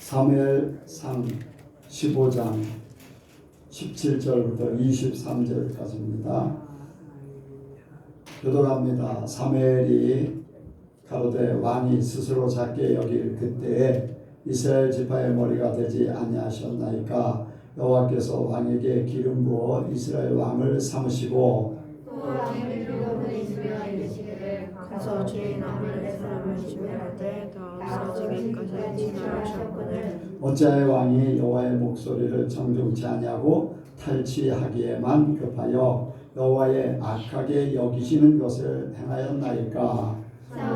사무엘상 15장 17절부터 23절까지입니다. 교독합니다. 사무엘이 가로되 왕이 스스로 작게 여길 그때에 이스라엘 지파의 머리가 되지 아니하셨나이까. 여호와께서 왕에게 기름 부어 이스라엘 왕을 삼으시고 또 왕의 필요는 이스라엘 이르시기를 가서 주의 아말렉 사람을 지멸할 때 더 없어지기까지 지멸하셨거늘 어찌하여 왕이 여호와의 목소리를 정중치 아니하고 탈취하기에만 급하여 여호와의 악하게 여기시는 것을 행하였나이까.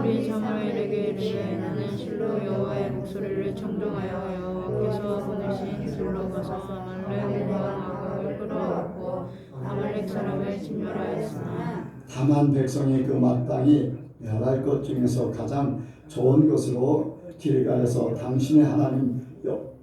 우리 사무엘에게 이르되 나는 실로 여호와의 목소리를 청종하여 여호와께서 보내신 길로 가서 아말렉 왕을 끌어왔고 아말렉 사람을 진멸하였으나 다만 백성이 그 마땅히 멸할 것 중에서 가장 좋은 것으로 길갈에서 당신의 하나님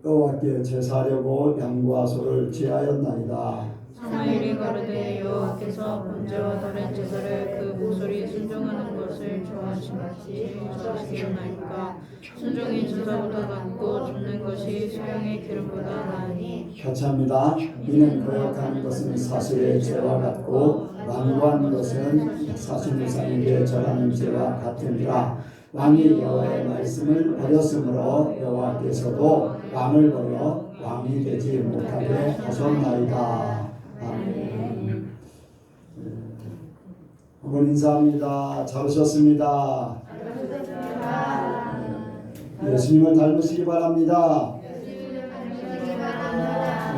여호와께 제사하려고 양과 소를 제하였나이다. 사무엘이 가로되 여호와께서 번제와 다른 제사를 그 목소리 순종하는 것을 좋아하시나니 좋아하시겠나이까. 순종이 제사보다 낫고 줍는 것이 소형의 기름보다 나으니. 교차합니다. 이는 거역하는 것은 사슬의 죄와 같고 완고한 것은 사슴무상에게 절하는 죄와 같으니라. 왕이 여호와의 말씀을 버렸으므로 여호와께서도 왕을 버려 왕이 되지 못하게 하셨나이다. 아멘. 한번 인사합니다. 잘 오셨습니다. 예수님을 닮으시기 바랍니다.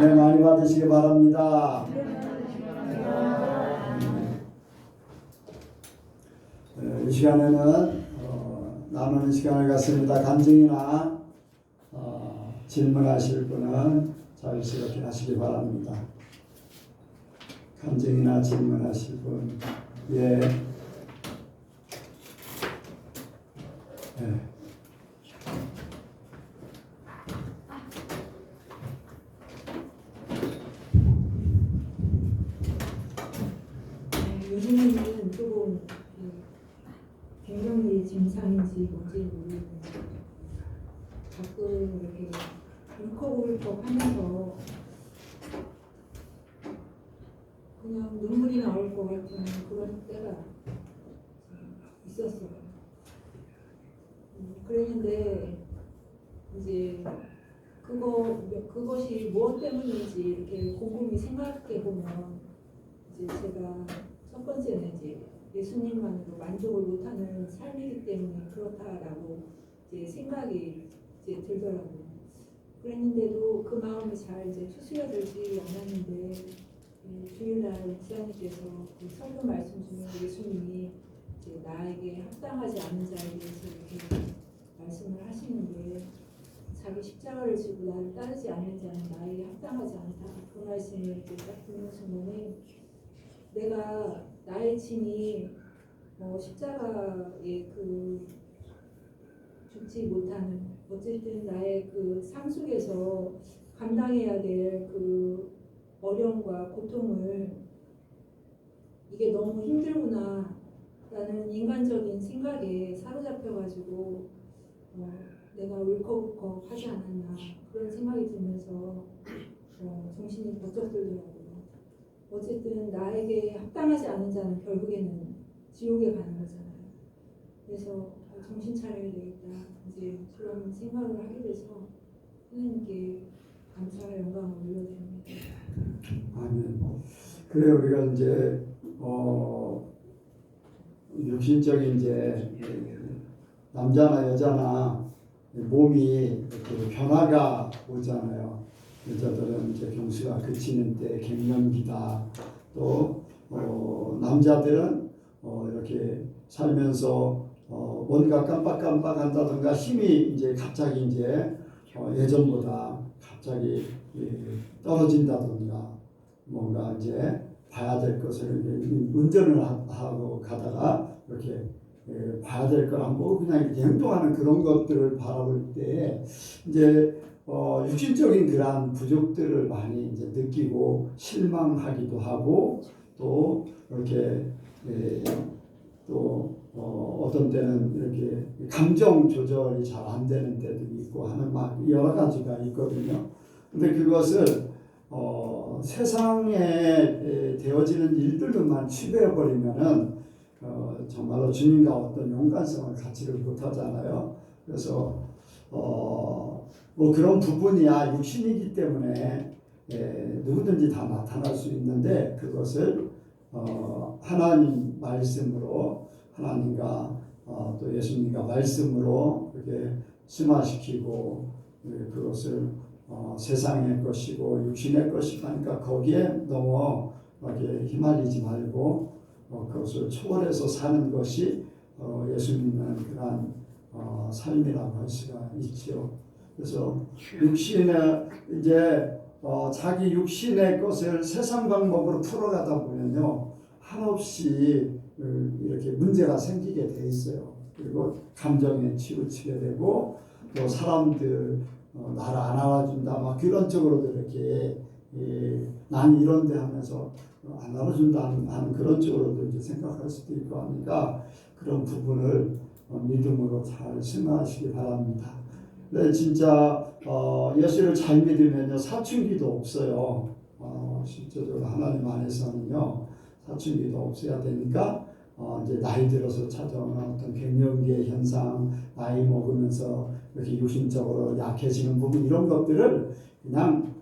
네, 많이 받으시기 바랍니다. 이 시간에는 남은 시간을 갖습니다. 간증이나 질문하실 분은 자유스럽게 하시기 바랍니다. 간증이나 질문하실 분, 예. 요즘에는 조금 갱년기 증상인지 뭔지 모르겠는데 가끔 이렇게 울컥울컥 하면서 그냥 눈물이 나올 것 같은 그런 때가 있었어요. 그랬는데 이제 그것이 무엇 때문인지 이렇게 곰곰이 생각해 보면 이제 제가 첫 번째는 이제 예수님만으로 만족을 못하는 삶이기 때문에 그렇다라고 이제 생각이 이제 들더라고요. 그랬는데도 그 마음이 잘 이제 추스려들지 않았는데 주일날 목사님께서 그 설교 말씀 중에 예수님이 이제 나에게 합당하지 않은 자에 대해서 이렇게 말씀을 하시는데 자기 십자가를 지고 나를 따르지 않는 자는 나에게 합당하지 않다. 그 말씀을 이제 딱 듣는 순간에 내가 나의 짐이 십자가에 그 죽지 못하는 어쨌든 나의 그 삶 속에서 감당해야 될 그 어려움과 고통을 이게 너무 힘들구나 라는 인간적인 생각에 사로잡혀가지고 내가 울컥울컥 하지 않았나 그런 생각이 들면서 정신이 번쩍 들더라고요. 어쨌든 나에게 합당하지 않은 자는 결국에는 지옥에 가는 거잖아요. 그래서 정신 차려야 되겠다. 이제 그런 생각을 하게 돼서 하나님께 감사와 영광을 올려드립니다. 아멘. 그래 우리가 이제 육신적인 이제 남자나 여자나 몸이 이렇게 변화가 오잖아요. 여자들은 이제 경수가 그치는 때 갱년기다. 또 남자들은 이렇게 살면서 뭔가 깜빡깜빡한다든가 힘이 이제 갑자기 이제 예전보다 갑자기 떨어진다든가 뭔가 이제 봐야 될 것을 운전을 하고 가다가 이렇게 봐야 될 걸 안 보고 그냥 이렇게 행동하는 그런 것들을 바라볼 때 이제 육신적인 그러한 부족들을 많이 이제 느끼고 실망하기도 하고 또 이렇게 또 어떤 때는 이렇게 감정 조절이 잘 안 되는 때도 있고 하는 막 여러 가지가 있거든요. 근데 그것을 세상에 되어지는 일들로만 취배해 버리면은 정말로 주님과 어떤 연관성을 갖지를 못하잖아요. 그래서 뭐 그런 부분이야 육신이기 때문에 누구든지 다 나타날 수 있는데 그것을 하나님 말씀으로 하나님과 또 예수님과 말씀으로 이렇게 승화시키고 그것을 세상의 것이고 육신의 것이고 하니까 거기에 너무 이렇게 휘말리지 말고 그것을 초월해서 사는 것이 예수님은 그러한 삶이라고 할 수가 있죠. 그래서 육신의 이제 자기 육신의 것을 세상 방법으로 풀어가다 보면요 한없이 이렇게 문제가 생기게 돼 있어요. 그리고 감정에 치우치게 되고 또 사람들 나를 안 알아준다 막 그런 쪽으로도 이렇게 난 이런데 하면서 안 알아준다 하는 그런 쪽으로도 이제 생각할 수도 있고 하니까 그런 부분을 믿음으로 잘 승화하시기 바랍니다. 네, 진짜 예수를 잘 믿으면요 사춘기도 없어요. 실제적으로 하나님 안에서는요 사춘기도 없어야 되니까 이제 나이 들어서 찾아오는 어떤 갱년기의 현상, 나이 먹으면서 이렇게 유신적으로 약해지는 부분 이런 것들을 그냥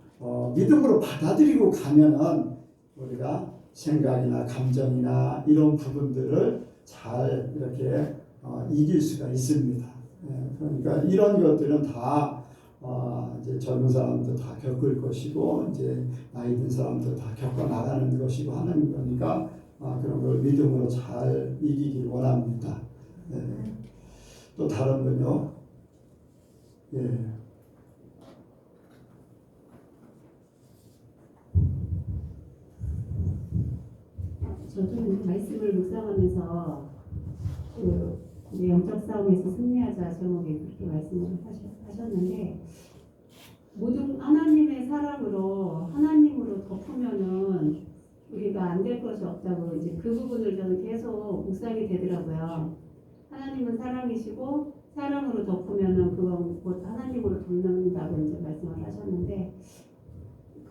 믿음으로 받아들이고 가면은 우리가 생각이나 감정이나 이런 부분들을 잘 이렇게 이길 수가 있습니다. 그러니까 이런 것들은 다 이제 젊은 사람도 다 겪을 것이고 이제 나이 든 사람도 다 겪어 나가는 것이고 하는 거니까 그런 걸 믿음으로 잘 이기길 원합니다. 또 다른 건요. 저도 말씀을 묵상하면서 영적 싸움에서 승리하자 제목에 그렇게 말씀을 하셨는데 모든 하나님의 사랑으로 하나님으로 덮으면은 우리가 안 될 것이 없다고 이제 그 부분을 저는 계속 묵상이 되더라고요. 하나님은 사랑이시고 사랑으로 덮으면은 그건 곧 하나님으로 덮는다고 이제 말씀을 하셨는데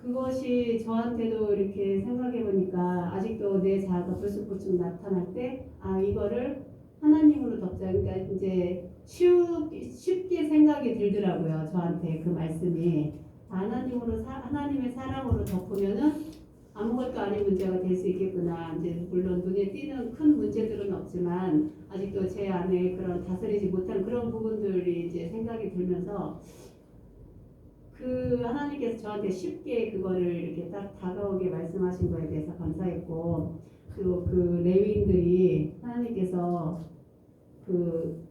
그것이 저한테도 이렇게 생각해 보니까 아직도 내 자아가 불쑥불쑥 나타날 때 이거를 하나님으로 덮자. 그러니까 이제 쉽게 생각이 들더라고요. 저한테 그 말씀이 하나님의 사랑으로 덮으면은 아무것도 아닌 문제가 될 수 있겠구나. 이제 물론 눈에 띄는 큰 문제들은 없지만 아직도 제 안에 그런 다스리지 못한 그런 부분들이 이제 생각이 들면서 그 하나님께서 저한테 쉽게 그거를 이렇게 딱 다가오게 말씀하신 거에 대해서 감사했고 그 레위인들이 하나님께서 그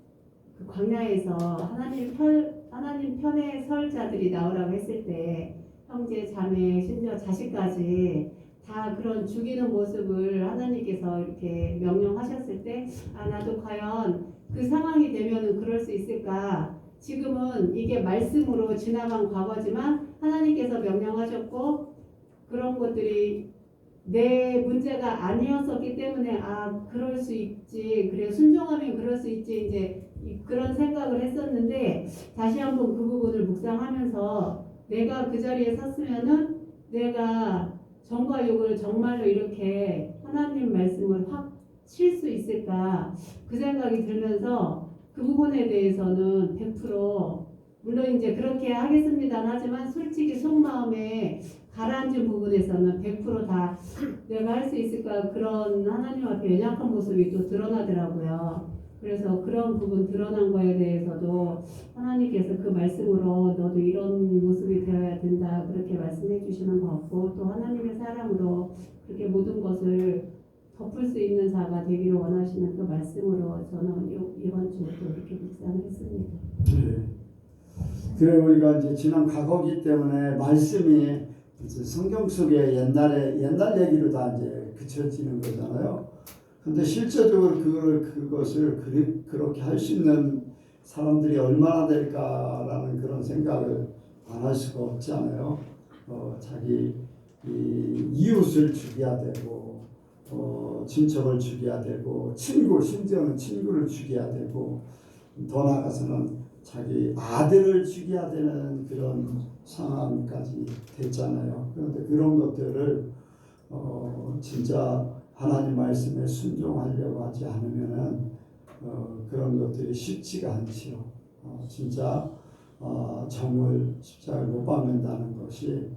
광야에서 하나님 편에 설 자들이 나오라고 했을 때 형제, 자매, 심지어 자식까지 다 그런 죽이는 모습을 하나님께서 이렇게 명령하셨을 때 나도 과연 그 상황이 되면은 그럴 수 있을까? 지금은 이게 말씀으로 지나간 과거지만 하나님께서 명령하셨고 그런 것들이 내 문제가 아니었었기 때문에 그럴 수 있지, 그래 순종하면 그럴 수 있지 이제 그런 생각을 했었는데 다시 한번 그 부분을 묵상하면서 내가 그 자리에 섰으면은 내가 정과 욕을 정말로 이렇게 하나님 말씀을 확 칠 수 있을까 그 생각이 들면서 그 부분에 대해서는 100% 물론 이제 그렇게 하겠습니다 하지만 솔직히 속마음에 가라앉은 부분에서는 100% 내가 할 수 있을까 그런 하나님 앞에 연약한 모습이 또 드러나더라고요. 그래서 그런 부분 드러난 거에 대해서도 하나님께서 그 말씀으로 너도 이런 모습이 되어야 된다 그렇게 말씀해 주시는 것 같고 또 하나님의 사랑으로 그렇게 모든 것을 덮을 수 있는 자가 되기를 원하시는 그 말씀으로 저는 이번 주에 또 이렇게 묵상을 했습니다. 네. 그래 우리가 이제 지난 과거기 때문에 말씀이 이제 성경 속에 옛날 얘기로 다 이제 그쳐지는 거잖아요. 근데 실제적으로 그것을 그렇게 할 수 있는 사람들이 얼마나 될까라는 그런 생각을 안 할 수가 없잖아요. 자기 이웃을 죽여야 되고 친척을 죽여야 되고 심지어는 친구를 죽여야 되고 더 나아가서는 자기 아들을 죽여야 되는 그런 상황까지 됐잖아요. 그런데 그런 것들을 진짜 하나님 말씀에 순종하려고 하지 않으면은 그런 것들이 쉽지가 않지요. 진짜 정을 십자가에 못 박는다는 것이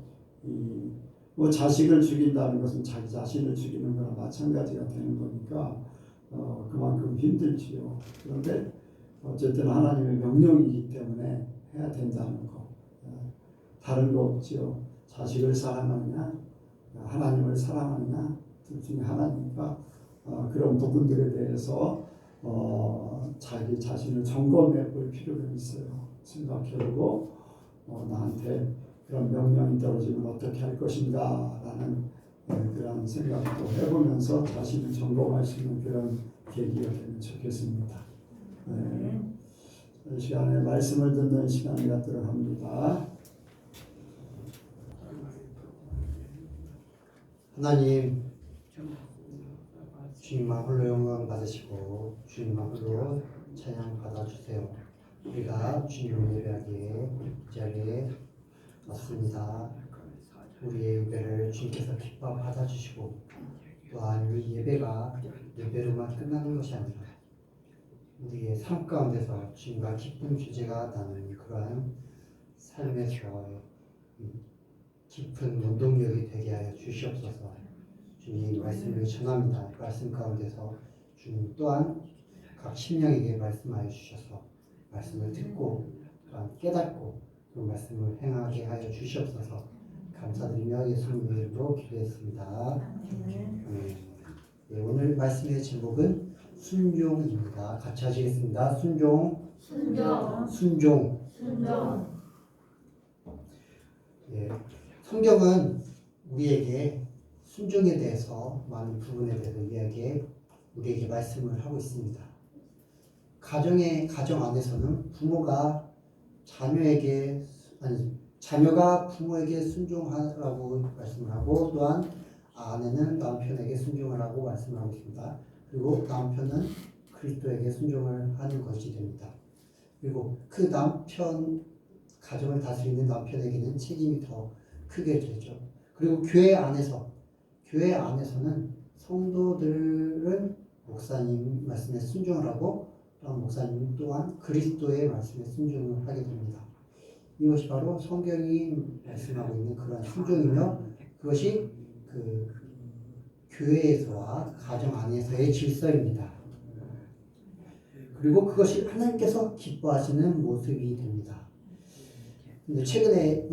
뭐 자식을 죽인다는 것은 자기 자신을 죽이는 거나 마찬가지가 되는 거니까 그만큼 힘들지요. 그런데 어쨌든 하나님의 명령이기 때문에 해야 된다는 거. 다른 거 없지요. 자식을 사랑하느냐 하나님을 사랑하느냐 둘 중에 하나니까 그런 부분들에 대해서 자기 자신을 점검해 볼 필요가 있어요. 생각해보고 나한테 그런 명령이 떨어지면 어떻게 할 것인가 라는 그런 생각도 해보면서 자신을 점검할 수 있는 그런 계기가 되면 좋겠습니다. 이 시간에 말씀을 듣는 시간이 갖도록 합니다. 하나님, 주님만 홀로 영광 받으시고 주님만 홀로 찬양 받아주세요. 우리가 주님을 예배하기에 이 자리에 왔습니다. 우리의 예배를 주님께서 기뻐 받아주시고 또한 이 예배가 예배로만 끝나는 것이 아니라 우리의 삶 가운데서 주님과 기쁜 주제가 나는 그러한 삶에서 깊은 원동력이 되게 하여 주시옵소서. 주님 말씀을 전합니다. 말씀 가운데서 주님 또한 각 심령에게 말씀하여 주셔서 말씀을 듣고 또한 깨닫고 그 말씀을 행하게 하여 주시옵소서. 감사드리며 예수님의 이름으로 기도했습니다. 네, 오늘 말씀의 제목은 순종입니다. 같이 하시겠습니다. 순종. 예, 성경은 우리에게 순종에 대해서 많은 부분에 대해서 우리에게 말씀을 하고 있습니다. 가정 안에서는 자녀가 부모에게 순종하라고 말씀을 하고 또한 아내는 남편에게 순종하라고 말씀을 하고 있습니다. 그리고 남편은 그리스도에게 순종을 하는 것이 됩니다. 그리고 그 가정을 다스리는 남편에게는 책임이 더 크게 되죠. 그리고 교회 안에서는 성도들은 목사님 말씀에 순종을 하고 또한 목사님 또한 그리스도의 말씀에 순종을 하게 됩니다. 이것이 바로 성경이 말씀하고 있는 그런 순종이며 그것이 그 교회에서와 가정 안에서의 질서입니다. 그리고 그것이 하나님께서 기뻐하시는 모습이 됩니다. 근데 최근에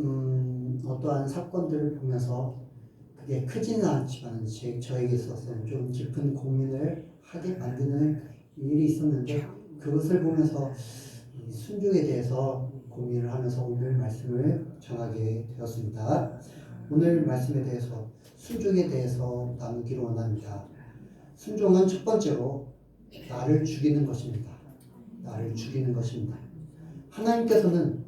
어떠한 사건들을 보면서 그게 크지는 않지만 저에게 있어서는 좀 깊은 고민을 하게 만드는 일이 있었는데 그것을 보면서 순종에 대해서 고민을 하면서 오늘 말씀을 전하게 되었습니다. 오늘 말씀에 대해서 순종에 대해서 나누기를 원합니다. 순종은 첫 번째로 나를 죽이는 것입니다. 하나님께서는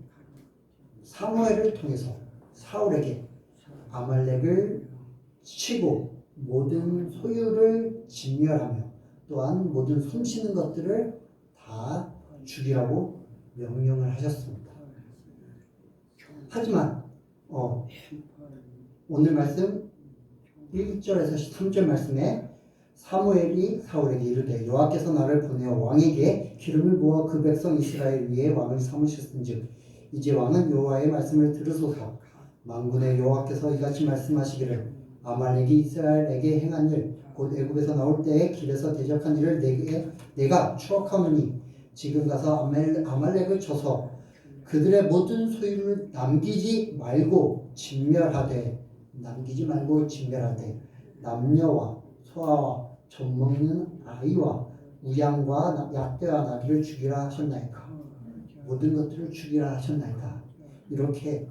사무엘을 통해서 사울에게 아말렉을 치고 모든 소유를 진멸하며 또한 모든 숨쉬는 것들을 다 죽이라고 명령을 하셨습니다. 하지만 오늘 말씀 1절에서 3절 말씀에 사무엘이 사울에게 이르되 여호와께서 나를 보내어 왕에게 기름을 부어 그 백성 이스라엘 위에 왕을 삼으셨은즉 이제 왕은 여호와의 말씀을 들으소서. 만군의 여호와께서 이같이 말씀하시기를 아말렉이 이스라엘에게 행한 일 곧 애굽에서 나올 때에 길에서 대적한 일을 내가 추억하노니 지금 가서 아말렉을 쳐서 그들의 모든 소유를 남기지 말고 진멸하되 남녀와 소아와 젖먹는 아이와 우양과 약대와 나귀를 죽이라 하셨나이까. 모든 것들을 죽이라 하셨나이까. 이렇게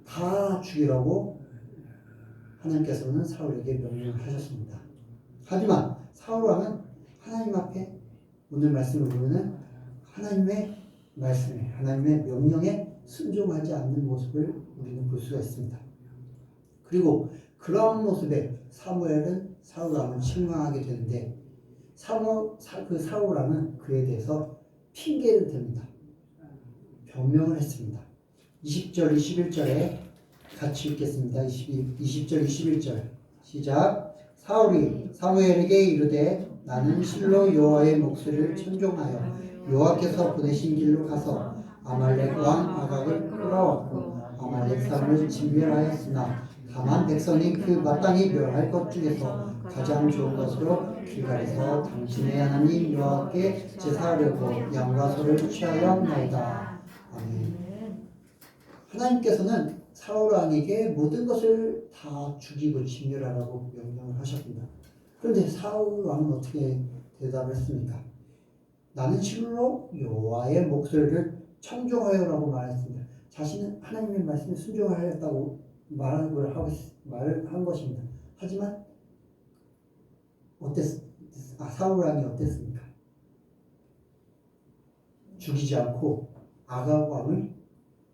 다 죽이라고 하나님께서는 사울에게 명령을 하셨습니다. 하지만 사울 왕은 하나님 앞에 오늘 말씀을 보면은 하나님의 명령에 순종하지 않는 모습을 우리는 볼 수가 있습니다. 그리고 그런 모습에 사무엘은 사울 왕을 책망하게 되는데 그 사울 왕은 그에 대해서 핑계를 댑니다. 변명을 했습니다. 20절 21절에 같이 읽겠습니다. 20절 21절 시작. 사울이 사무엘에게 이르되 나는 실로 여호와의 목소리를 천종하여 여호와께서 보내신 길로 가서 아말렉 왕 아각을 끌어왔고 아말렉 사람을 진멸하였으나 다만 백성이 그 마땅히 멸할 것 중에서 가장 좋은 것으로 길갈에서 당신의 하나님 여호와께 제사하려고 양과 소를 취하였나이다. 아멘. 하나님께서는 사울 왕에게 모든 것을 다 죽이고 진멸하라고 명령을 하셨습니다. 그런데 사울 왕은 어떻게 대답을 했습니까? 나는 실로 여호와의 목소리를 청종하여라고 말했습니다. 자신은 하나님의 말씀에 순종하였다고 말을 한 것입니다. 하지만 사울 왕이 어땠습니까? 죽이지 않고 아각 왕을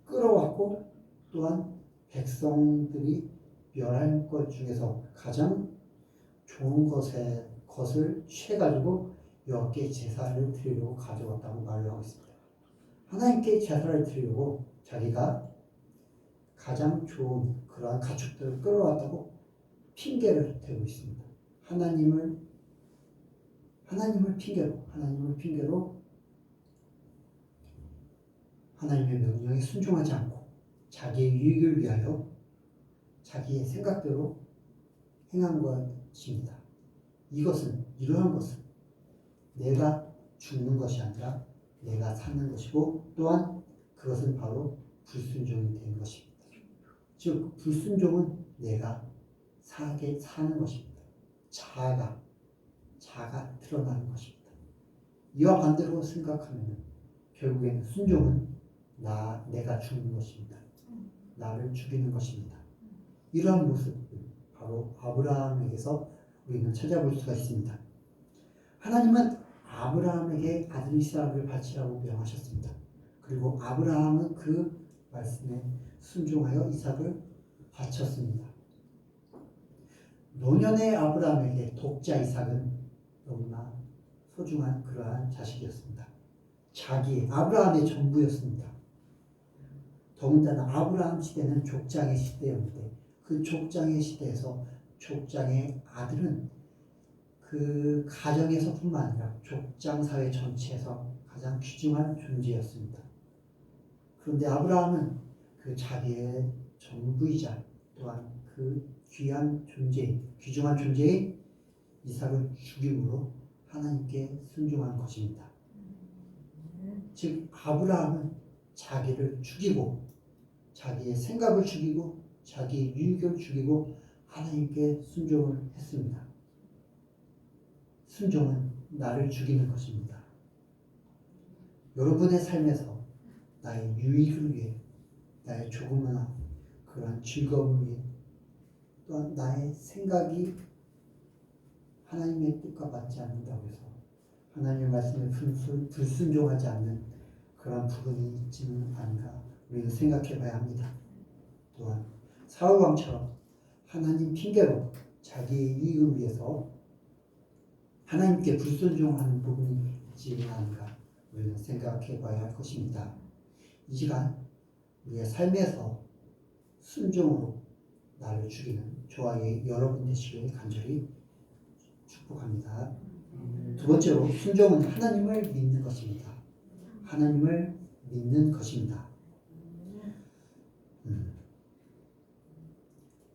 끌어왔고 또한 백성들이 멸할 것 중에서 가장 좋은 것을 취해가지고 여호와께 제사를 드리려고 가져왔다고 말을 하고 있습니다. 하나님께 제사를 드리려고 자기가 가장 좋은 그러한 가축들을 끌어왔다고 핑계를 대고 있습니다. 하나님을 핑계로 하나님의 명령에 순종하지 않고 자기의 유익을 위하여 자기의 생각대로 행한 것입니다. 이러한 것은 내가 죽는 것이 아니라 내가 사는 것이고 또한 그것은 바로 불순종이 되는 것입니다. 즉 불순종은 내가 사는 것입니다. 자아가 드러나는 것입니다. 이와 반대로 생각하면 결국에는 순종은 내가 죽는 것입니다. 나를 죽이는 것입니다. 이러한 모습을 바로 아브라함에게서 우리는 찾아볼 수가 있습니다. 하나님은 아브라함에게 아들 이삭을 바치라고 명하셨습니다. 그리고 아브라함은 그 말씀에 순종하여 이삭을 바쳤습니다. 노년의 아브라함에게 독자 이삭은 너무나 소중한 그러한 자식이었습니다. 아브라함의 전부였습니다. 더군다나 아브라함 시대는 족장의 시대였는데 그 족장의 시대에서 족장의 아들은 그 가정에서뿐만 아니라 족장 사회 전체에서 가장 귀중한 존재였습니다. 그런데 아브라함은 그 자기의 전부이자 또한 그 귀중한 존재인 이삭을 죽임으로 하나님께 순종한 것입니다. 즉 아브라함은 자기를 죽이고 자기의 생각을 죽이고 자기의 유익을 죽이고 하나님께 순종을 했습니다. 순종은 나를 죽이는 것입니다. 여러분의 삶에서 나의 유익을 위해 나의 조그마한 그러한 즐거움을 위해 또한 나의 생각이 하나님의 뜻과 맞지 않는다고 해서 하나님의 말씀에 불순종하지 않는 그런 부분이 있지는 않은가 우리는 생각해 봐야 합니다. 또한 사울 왕처럼 하나님 핑계로 자기의 이익을 위해서 하나님께 불순종하는 부분이 있지는 않은가 우리는 생각해 봐야 할 것입니다. 이 시간 우리의 삶에서 순종으로 나를 죽이는 저와 여러분 되시길 간절히 축복합니다. 두 번째로 순종은 하나님을 믿는 것입니다. 하나님을 믿는 것입니다.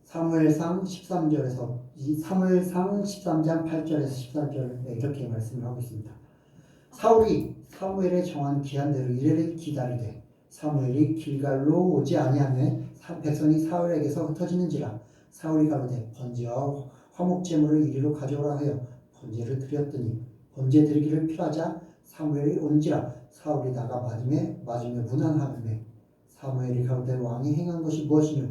사무엘상 13절에서 사무엘상 13장 8절에서 13절에 이렇게 말씀을 하고 있습니다. 사울이 사무엘의 정한 기한대로 이르를 기다리되 사무엘이 길갈로 오지 아니하면 백성이 사울에게서 흩어지는지라 사울이 가로되 번제와 화목제물을 이리로 가져오라 하여 번제를 드렸더니 번제 드리기를 필하자 사무엘이 온지라 사울이 나가 맞으며 무난하매 사무엘이 가로되 왕이 행한 것이 무엇이뇨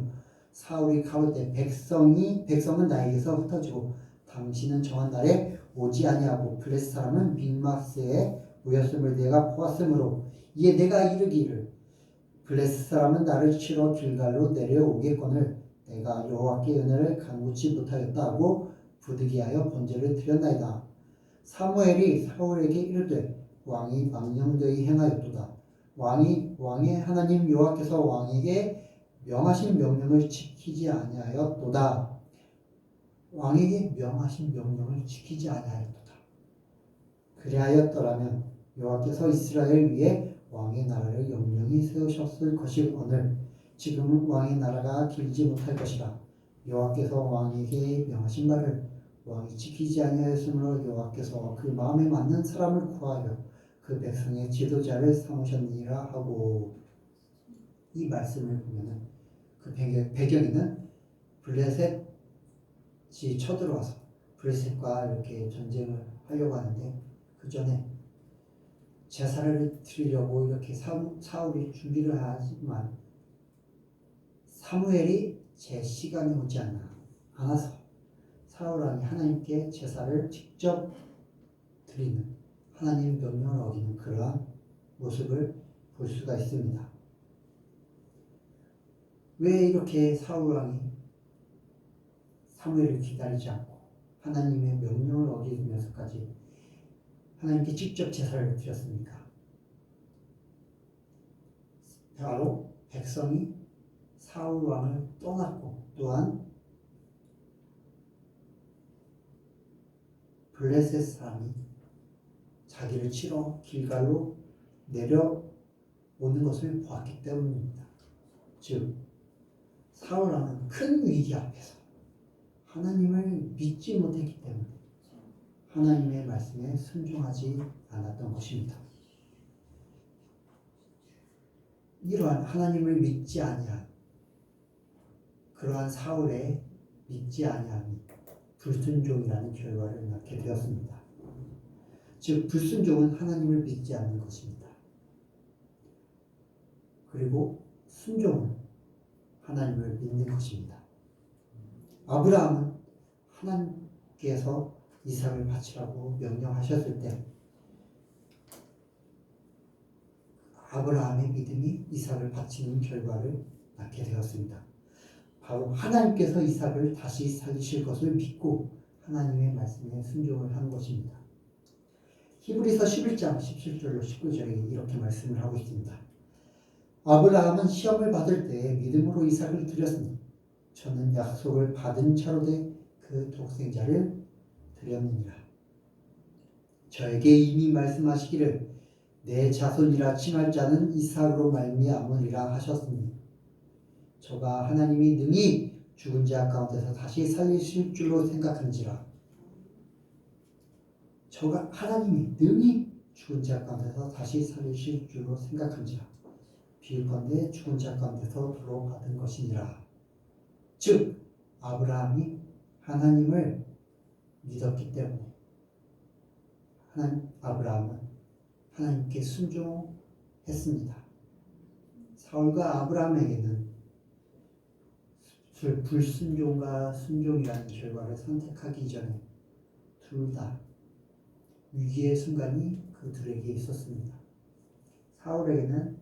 사울이 가로되 백성은 나에게서 흩어지고 당신은 정한 날에 오지 아니하고 블레셋 사람은 믹마스에 모였음을 내가 보았으므로 이에 내가 이르기를 블레셋 사람은 나를 치러 길갈로 내려오겠거늘 내가 여호와께 은혜를 간구치 못하였다 하고 부득이하여 번제를 드렸나이다. 사무엘이 사울에게 이르되 왕이 망령되이 행하였도다. 왕의 하나님 여호와께서 왕에게 명하신 명령을 지키지 아니하였도다. 왕에게 명하신 명령을 지키지 아니하였도다. 그리하였더라면 여호와께서 이스라엘 위에 왕의 나라를 영영히 세우셨을 것이거늘 지금은 왕의 나라가 길지 못할 것이라. 여호와께서 왕에게 명하신 말을 왕이 지키지 아니하였으므로 여호와께서 그 마음에 맞는 사람을 구하여 그 백성의 지도자를 삼으셨느니라 하고, 이 말씀을 보면은 그 배경에는 블레셋이 쳐들어와서 블레셋과 이렇게 전쟁을 하려고 하는데, 그 전에 제사를 드리려고 이렇게 사울이 준비를 하지만 사무엘이 제 시간이 오지 않아서 사울 왕이 하나님께 제사를 직접 드리는, 하나님의 명령을 어기는 그러한 모습을 볼 수가 있습니다. 왜 이렇게 사울 왕이 사무엘을 기다리지 않고 하나님의 명령을 어기면서까지 하나님께 직접 제사를 드렸습니까? 바로 백성이 사울 왕을 떠났고, 또한 블레셋 사람이 자기를 치러 길갈로 내려오는 것을 보았기 때문입니다. 즉 사울 왕은 큰 위기 앞에서 하나님을 믿지 못했기 때문에 하나님의 말씀에 순종하지 않았던 것입니다. 이러한 하나님을 믿지 아니한 그러한 사울의 믿지 아니함이 불순종이라는 결과를 낳게 되었습니다. 즉 불순종은 하나님을 믿지 않는 것입니다. 그리고 순종은 하나님을 믿는 것입니다. 아브라함은 하나님께서 이삭을 바치라고 명령하셨을 때 아브라함의 믿음이 이삭을 바치는 결과를 낳게 되었습니다. 바로 하나님께서 이삭을 다시 살리실 것을 믿고 하나님의 말씀에 순종을 하는 것입니다. 히브리서 11장 17절로 19절에 이렇게 말씀을 하고 있습니다. 아브라함은 시험을 받을 때 믿음으로 이삭을 드렸으니 저는 약속을 받은 차로되 그 독생자를 드렸느니라. 저에게 이미 말씀하시기를 내 자손이라 칭할 자는 이삭으로 말미암으리라 하셨으니 저가 하나님이 능히 죽은 자 가운데서 다시 살리실 줄로 생각한지라. 저가 하나님이 능히 죽은 자 가운데서 다시 살리실 줄로 생각한지라. 비유컨대 죽은 자 가운데서 도로 받은 것이니라. 즉 아브라함이 하나님을 믿었기 때문에 아브라함은 하나님께 순종했습니다. 사울과 아브라함에게는 불순종과 순종이라는 결과를 선택하기 전에 둘 다 위기의 순간이 그 둘에게 있었습니다. 사울에게는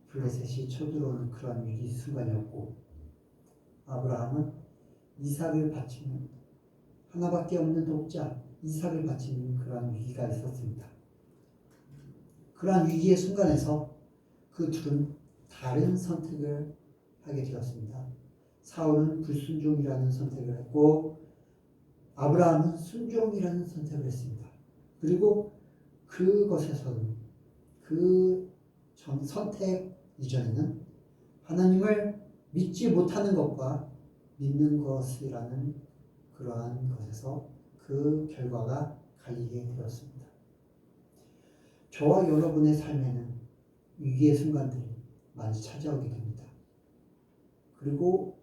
블레셋이 쳐들어오는 그런 위기 순간이었고, 아브라함은 이삭을 바치는 하나밖에 없는 독자 이삭을 바치는 그러한 위기가 있었습니다. 그러한 위기의 순간에서 그 둘은 다른 선택을 하게 되었습니다. 사울은 불순종이라는 선택을 했고 아브라함은 순종이라는 선택을 했습니다. 그리고 그것에서는 그 전 선택 이전에는 하나님을 믿지 못하는 것과 믿는 것이라는 그러한 것에서 그 결과가 갈리게 되었습니다. 저와 여러분의 삶에는 위기의 순간들이 많이 찾아오게 됩니다. 그리고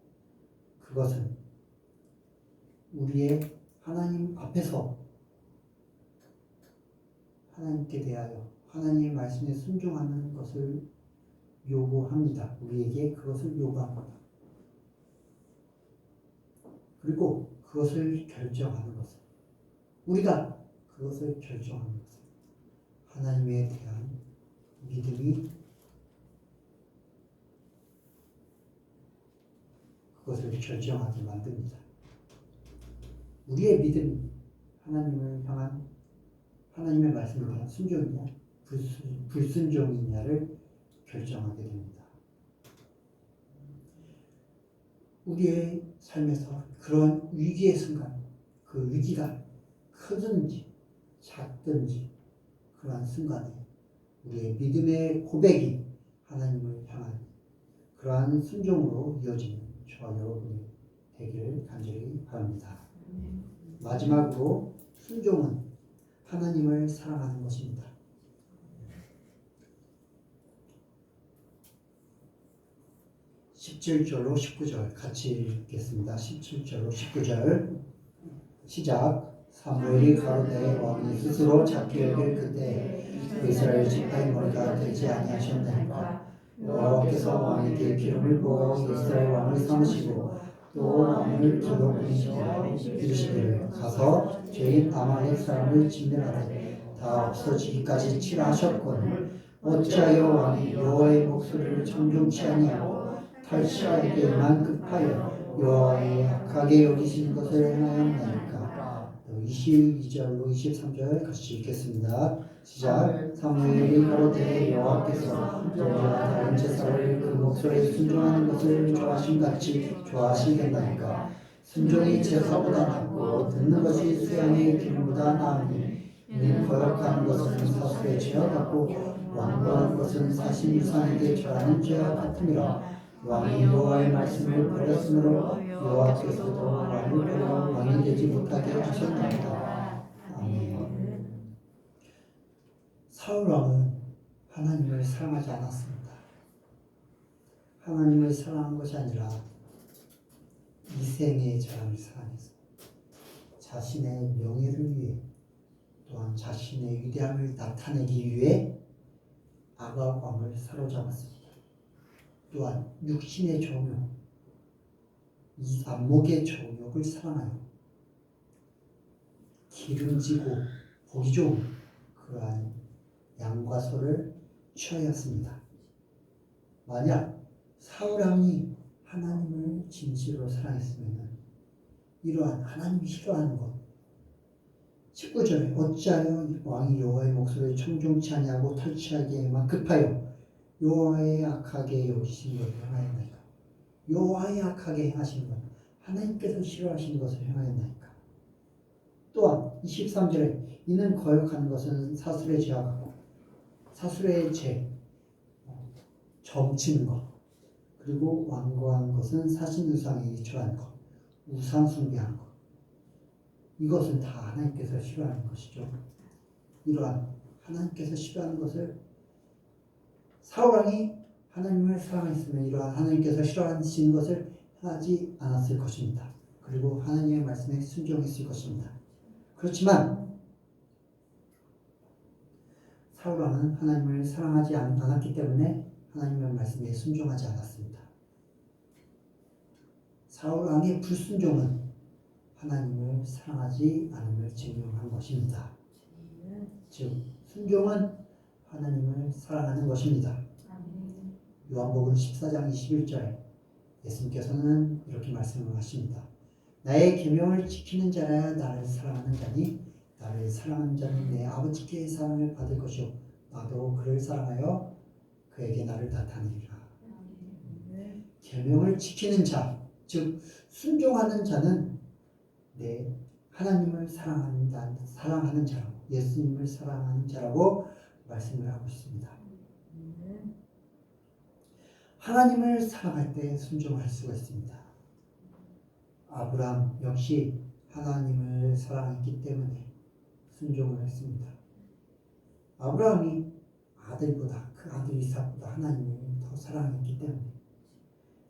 그것은 우리의 하나님 앞에서 하나님께 대하여 하나님의 말씀에 순종하는 것을 요구합니다. 우리에게 그것을 요구합니다. 그리고 그것을 결정하는 것은 우리가 그것을 결정하는 것은 하나님에 대한 믿음이 그것을 결정하게 만듭니다. 우리의 믿음이 하나님을 향한 하나님의 말씀에 대한 순종이냐 불순종이냐를 결정하게 됩니다. 우리의 삶에서 그런 위기의 순간, 그 위기가 크든지 작든지 그러한 순간에 우리의 믿음의 고백이 하나님을 향한 그러한 순종으로 이어지는 저와 여러분이 되기를 간절히 바랍니다. 마지막으로 순종은 하나님을 사랑하는 것입니다. 17절로 19절 같이 읽겠습니다. 17절로 19절 시작. 사무엘이 가로되 왕이 스스로 작게 여길 그때 이스라엘 지파의 머리가 되지 아니하셨나이까. 여호와께서 왕에게 기름을 부어 이스라엘 왕을 삼으시고 또 왕을 길로 보내시고 이르시기를 가서 죄인 아말렉 사람을 진멸하되 다 없어지기까지 치라 하셨거늘 어찌하여 왕이 여호와의 목소리를 청종치 아니하고 탈취하기에만 급하여 여호와의 악하게 여기신 것을 행하였나이까. 22절로 23절 같이 읽겠습니다. 시작. 사무엘이 가로되 여호와께서 저희와 다른 제사를 그 목소리에 순종하는 것을 좋아하심같이 좋아하시겠나이까. 순종이 제사보다 낫고 듣는 것이 수양의 기름보다 나으니 이는 거역하는 것은 사술의 죄와 같고 완고한 것은 사신유산에게 절하는 죄와 같으니라. 왕이 여호와의 말씀을 버렸으므로 여호와께서도 왕을 버려 왕이 되지 못하게 하셨나이다. 아멘. 사울 왕은 하나님을 사랑하지 않았습니다. 하나님을 사랑한 것이 아니라 이생의 자랑을 사랑했습니다. 자신의 명예를 위해 또한 자신의 위대함을 나타내기 위해 아각 왕을 사로잡았습니다. 또한 육신의 정욕, 이 안목의 정욕을 사랑하여 기름지고 보기 좋은 그러한 양과 소를 취하였습니다. 만약 사울왕이 하나님을 진실로 사랑했으면 이러한 하나님이 싫어하는 것 19절에 어찌하여 왕이 여호와의 목소리를 청종치 아니하고 탈취하기에만 급하여 여호와의 악하게 여기신 것을 행하였나이까. 여호와의 악하게 행하신 것 하나님께서 싫어하시는 것을 행하였나이까. 또한 23절에 이는 거역하는 것은 사술의 죄와 같고 사술의 죄 점치는 것 그리고 완고한 것은 사신우상에 절하는 것 우상 숭배하는 것 이것은 다 하나님께서 싫어하는 것이죠. 이러한 하나님께서 싫어하는 것을 사울왕이 하나님을 사랑했으면 이러한 하나님께서 싫어하시는 것을 하지 않았을 것입니다. 그리고 하나님의 말씀에 순종했을 것입니다. 그렇지만 사울왕은 하나님을 사랑하지 않았기 때문에 하나님의 말씀에 순종하지 않았습니다. 사울왕의 불순종은 하나님을 사랑하지 않음을 증명한 것입니다. 즉 순종은 하나님을 사랑하는 것입니다. 요한복음 14장 21절 예수님께서는 이렇게 말씀을 하십니다. 나의 계명을 지키는 자라야 나를 사랑하는 자니 나를 사랑하는 자는 내 아버지께 사랑을 받을 것이요 나도 그를 사랑하여 그에게 나를 나타내리라. 계명을 지키는 자, 즉 순종하는 자는 내 하나님을 사랑하는 자라고 예수님을 사랑하는 자라고 말씀을 하고 있습니다. 하나님을 사랑할 때 순종할 수가 있습니다. 아브라함 역시 하나님을 사랑했기 때문에 순종을 했습니다. 아브라함이 아들보다 그 아들 이삭보다 하나님을 더 사랑했기 때문에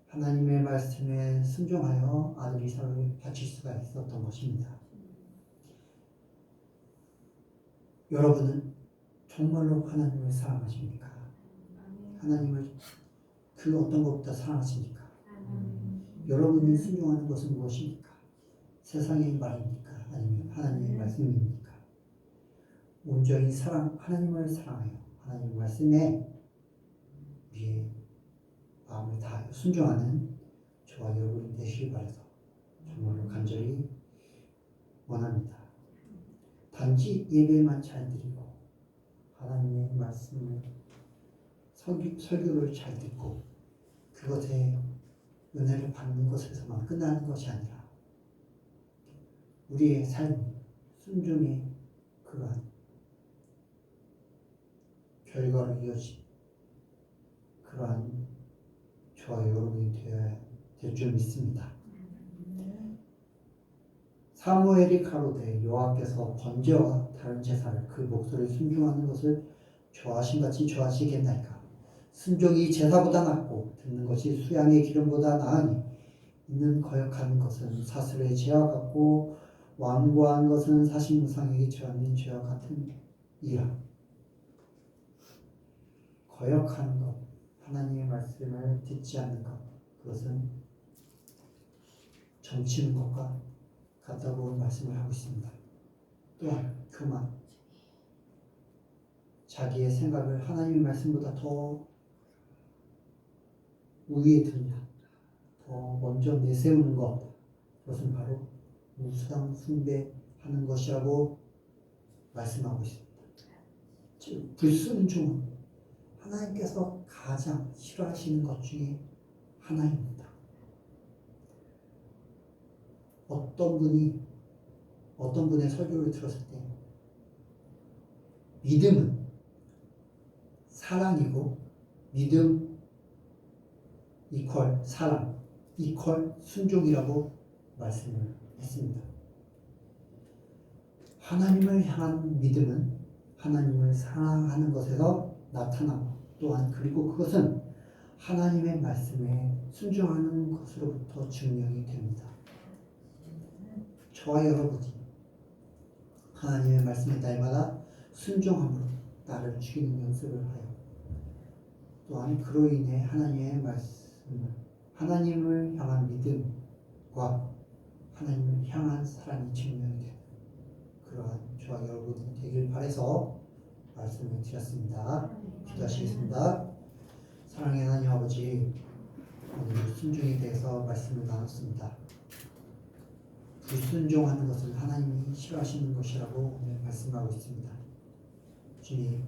하나님의 말씀에 순종하여 아들 이삭을 바칠 수가 있었던 것입니다. 여러분은 정말로 하나님을 사랑하십니까? 하나님을 그 어떤 것보다 사랑하십니까? 여러분이 순종하는 것은 무엇입니까? 세상의 말입니까? 아니면 하나님의 말씀입니까? 온전히 하나님을 사랑하여 하나님의 말씀에 우리의 마음을 다하여 순종하는 저와 여러분이 되시길 바라서 정말로 간절히 원합니다. 단지 예배만 잘 드리고 하나님의 말씀을 설교를 잘 듣고 그것에 은혜를 받는 것에서만 끝나는 것이 아니라 우리의 삶, 순종의 그러한 결과로 이어진 그러한 저와 여러분이 되어야 될 줄 믿습니다. 사무엘이 가로되 여호와께서 번제와 다른 제사를 그 목소리에 순종하는 것을 좋아하신 같이 좋아하시겠나이까. 순종이 제사보다 낫고 듣는 것이 수양의 기름보다 나으니 있는 거역하는 것은 사슬의 죄와 같고 완고한 것은 사신무상에게 죄하는 죄와 같은 이라. 거역하는 것, 하나님의 말씀을 듣지 않는 것, 그것은 점치는 것과 같다고 말씀을 하고 있습니다. 또한 교만, 자기의 생각을 하나님의 말씀보다 더 우위에 둔다, 더 먼저 내세우는 것, 그것은 바로 우상 숭배하는 것이라고 말씀하고 있습니다. 즉 불순종은 하나님께서 가장 싫어하시는 것 중에 하나입니다. 어떤 분의 설교를 들었을 때 믿음은 사랑이고 믿음 이퀄 사랑 이퀄 순종이라고 말씀을 했습니다. 하나님을 향한 믿음은 하나님을 사랑하는 것에서 나타나고 또한 그리고 그것은 하나님의 말씀에 순종하는 것으로부터 증명이 됩니다. 저와 여러분이 하나님의 말씀에 날마다 순종함으로 나를 죽이는 연습을 하여 또한 그로 인해 하나님의 말씀을 하나님을 향한 믿음과 하나님을 향한 사랑이 증명이 되는 그러한 저와 여러분이 되길 바라서 말씀을 드렸습니다. 기도하시겠습니다. 사랑의 하나님 아버지, 오늘 순종에 대해서 말씀을 나눴습니다. 불순종하는 것은 하나님이 싫어하시는 것이라고 오늘 말씀하고 있습니다. 주님,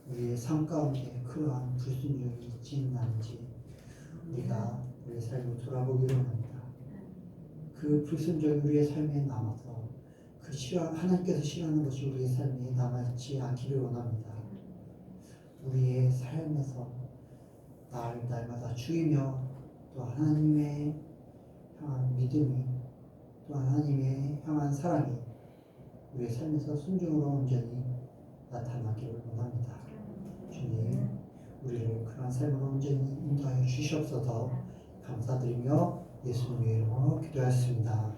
우리의 삶 가운데 그러한 불순종이 있지는 않은지 우리가 우리의 삶을 돌아보기를 원합니다. 그 불순종이 우리의 삶에 남아서 그 하나님께서 싫어하는 것이 우리의 삶에 남아있지 않기를 원합니다. 우리의 삶에서 나를 날마다 죽이며 또 하나님의 향한 믿음이 또 하나님의 향한 사랑이 우리의 삶에서 순종으로 온전히 나타나기를 원합니다. 주님, 우리를 그런 삶으로 온전히 인도하여 주시옵소서. 감사드리며 예수님의 이름으로 기도하였습니다.